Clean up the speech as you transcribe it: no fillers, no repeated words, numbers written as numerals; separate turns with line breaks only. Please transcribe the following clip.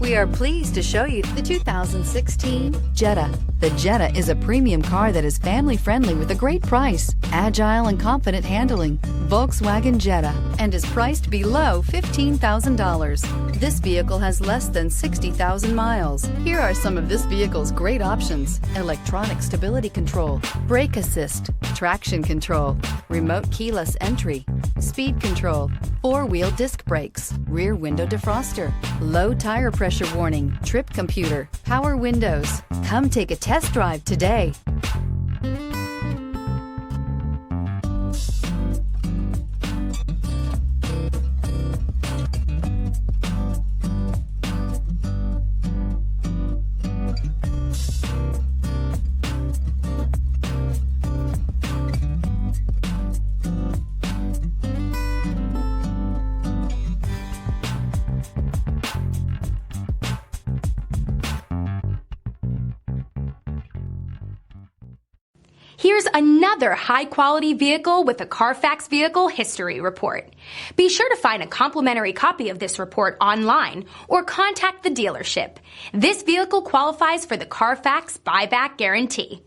We are pleased to show you the 2016 Jetta. The Jetta is a premium car that is family-friendly with a great price, agile and confident handling. Volkswagen Jetta, and is priced below $15,000. This vehicle has less than 60,000 miles. Here are some of this vehicle's great options: electronic stability control, brake assist, traction control, remote keyless entry, speed control, four-wheel disc brakes, rear window defroster, low tire pressure warning, trip computer, power windows. Come take a test drive today.
Here's another high-quality vehicle with a Carfax Vehicle History Report. Be sure to find a complimentary copy of this report online or contact the dealership. This vehicle qualifies for the Carfax Buyback Guarantee.